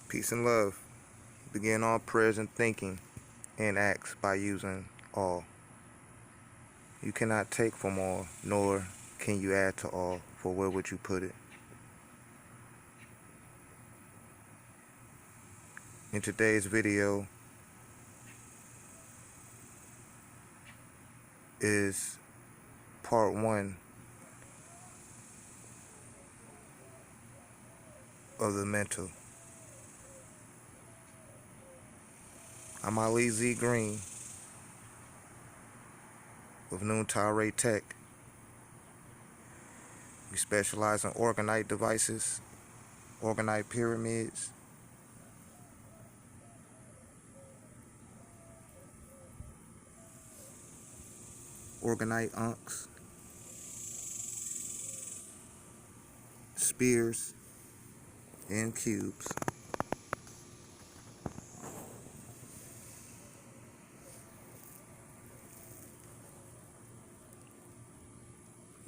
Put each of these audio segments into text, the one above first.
Peace and love. Begin all prayers and thinking and acts by using all. You cannot take from all, nor can you add to all, for where would you put it? In today's video is part 1 of the mental. I'm Ali Z Green with Min Tel Tech. We specialize in orgonite devices, orgonite pyramids, orgonite unks, spears, and cubes.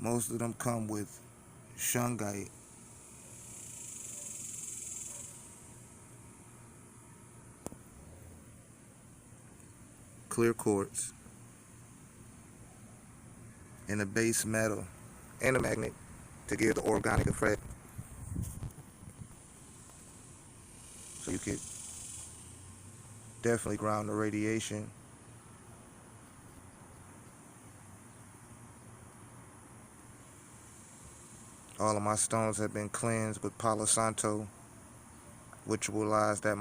Most of them come with shungite, clear quartz, and a base metal and a magnet to give the organic effect. So you could definitely ground the radiation. All of my stones have been cleansed with Palo Santo, ritualized at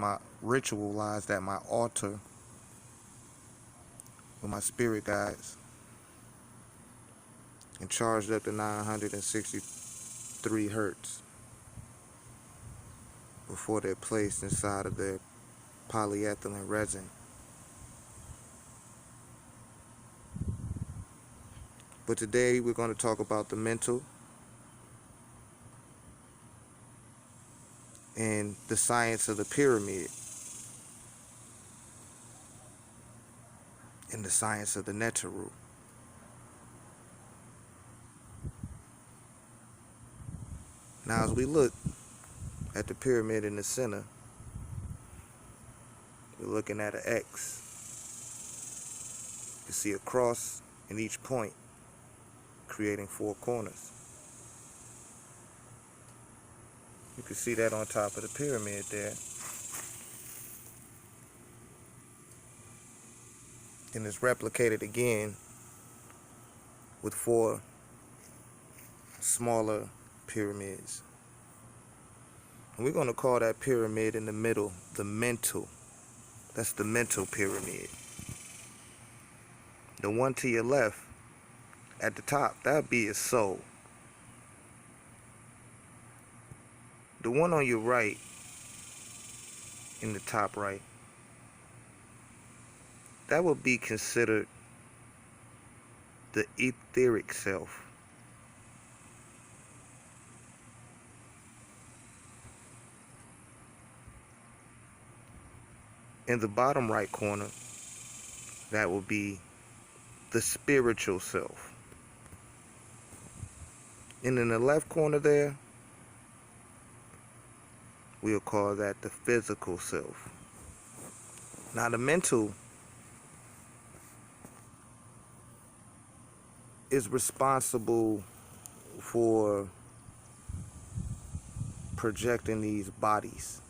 my altar with my spirit guides, and charged up to 963 hertz before they're placed inside of their polyethylene resin. But today we're going to talk about the mental and the science of the pyramid and the science of the Neteru. Now, as we look at the pyramid in the center, we're looking at an X. You see a cross in each point, creating 4 corners. You can see that on top of the pyramid there. And it's replicated again with 4 smaller pyramids. And we're going to call that pyramid in the middle the mental. That's the mental pyramid. The one to your left at the top, that'd be your soul. The one on your right, in the top right, that would be considered the etheric self. In the bottom right corner, that will be the spiritual self. And in the left corner there, we'll call that the physical self. Now, the mental is responsible for projecting these bodies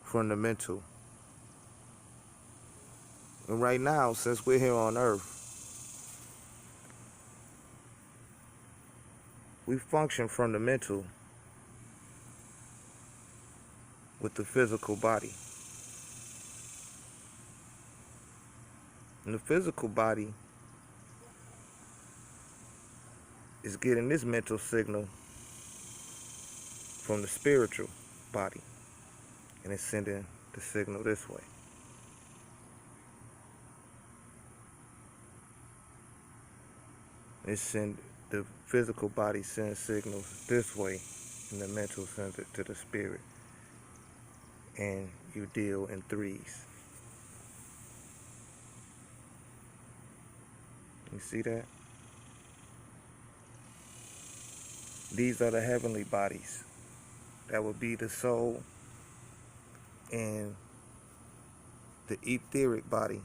from the mental. And right now, since we're here on Earth, we function from the mental with the physical body. And the physical body is getting this mental signal from the spiritual body, and it's sending the signal this way. The physical body sends signals this way, and the mental sends it to the spirit. And you deal in 3s. You see that? These are the heavenly bodies. That would be the soul and the etheric body.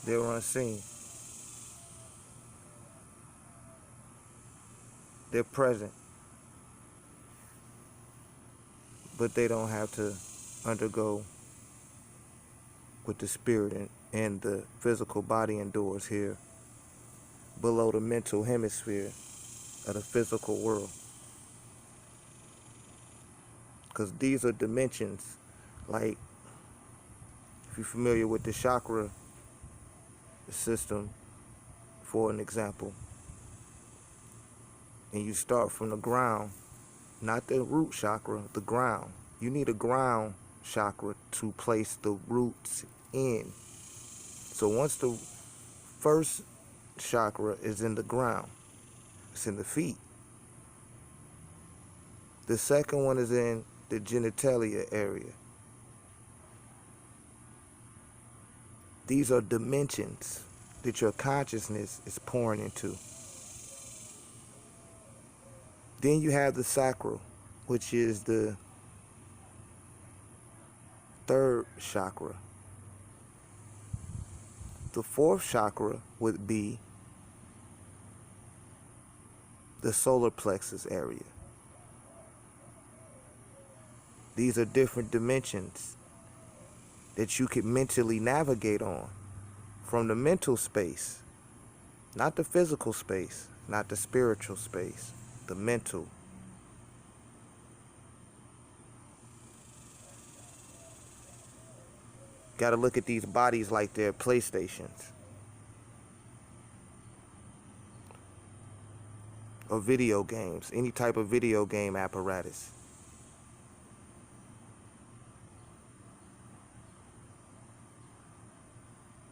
They're unseen. They're present, but they don't have to undergo what the spirit and the physical body endures here below the mental hemisphere of the physical world. Because these are dimensions, like if you're familiar with the chakra system, for an example, and you start from the ground, not the root chakra, the ground. You need a ground chakra to place the roots in. So once the first chakra is in the ground, it's in the feet. The second one is in the genitalia area. These are dimensions that your consciousness is pouring into. Then you have the sacral, which is the third chakra. The fourth chakra would be the solar plexus area. These are different dimensions that you could mentally navigate on from the mental space, not the physical space, not the spiritual space, the mental. Got to look at these bodies like they're PlayStations or video games, any type of video game apparatus.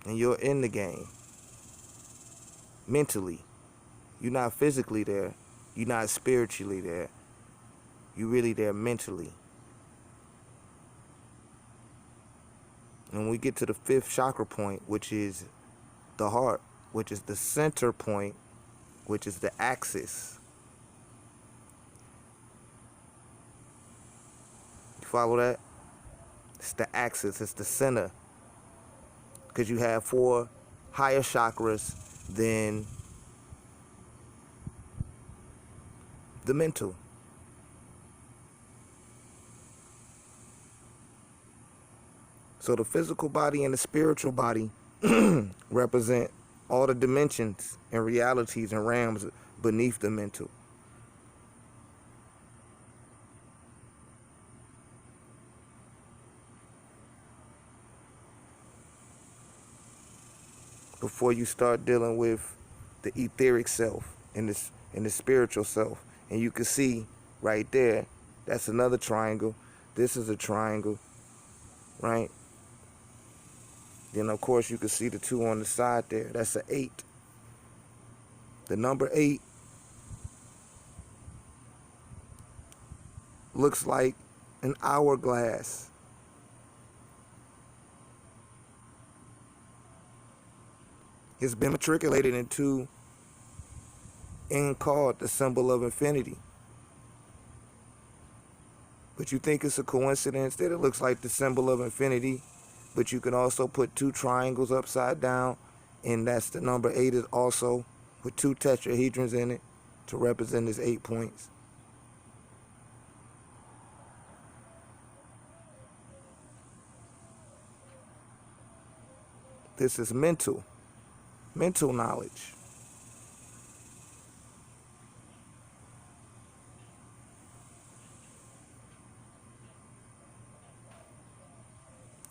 And you're in the game mentally. You're not physically there. You're not spiritually there. You're really there mentally. And when we get to the fifth chakra point, which is the heart, which is the center point, which is the axis. You follow that? It's the axis. It's the center. Because you have 4 higher chakras than the mental. So the physical body and the spiritual body represent all the dimensions and realities and realms beneath the mental. Before you start dealing with the etheric self and the spiritual self. And you can see right there, that's another triangle. This is a triangle, right? Then of course you can see the 2 on the side there. That's an 8. The number 8 looks like an hourglass. It's been matriculated into and called the symbol of infinity. But you think it's a coincidence that it looks like the symbol of infinity, but you can also put 2 triangles upside down, and that's the number 8 is also with 2 tetrahedrons in it to represent his 8 points. This is mental knowledge.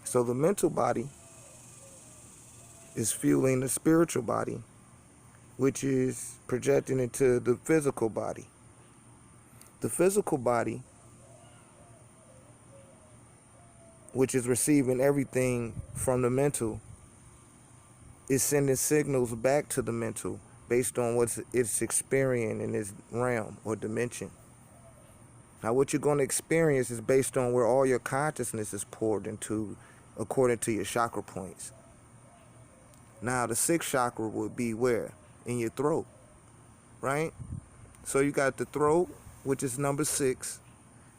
So the mental body is fueling the spiritual body, which is projecting into the physical body. The physical body, which is receiving everything from the mental, is sending signals back to the mental based on what it's experiencing in this realm or dimension. Now what you're going to experience is based on where all your consciousness is poured into according to your chakra points. Now the 6th chakra would be where? In your throat, right? So you got the throat, which is number 6.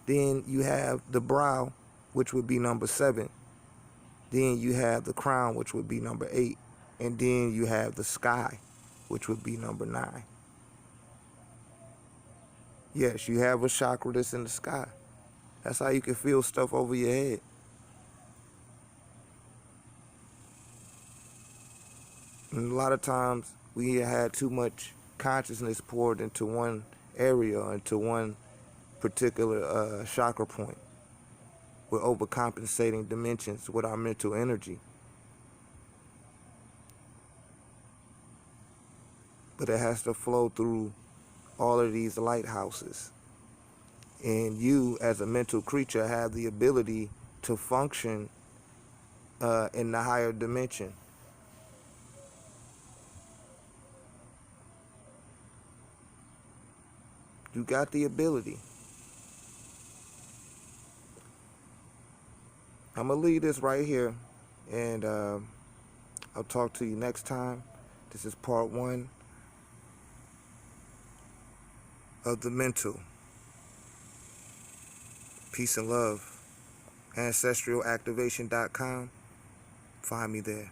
Then you have the brow, which would be number 7. Then you have the crown, which would be number 8. And then you have the sky, which would be number 9. Yes, you have a chakra that's in the sky. That's how you can feel stuff over your head. And a lot of times we had too much consciousness poured into one area, into one particular chakra point. We're overcompensating dimensions with our mental energy. But it has to flow through all of these lighthouses. And you, as a mental creature, have the ability to function in the higher dimension. You got the ability. I'm going to leave this right here, and I'll talk to you next time. This is part 1 of the mental. Peace and love. AncestralActivation.com. Find me there.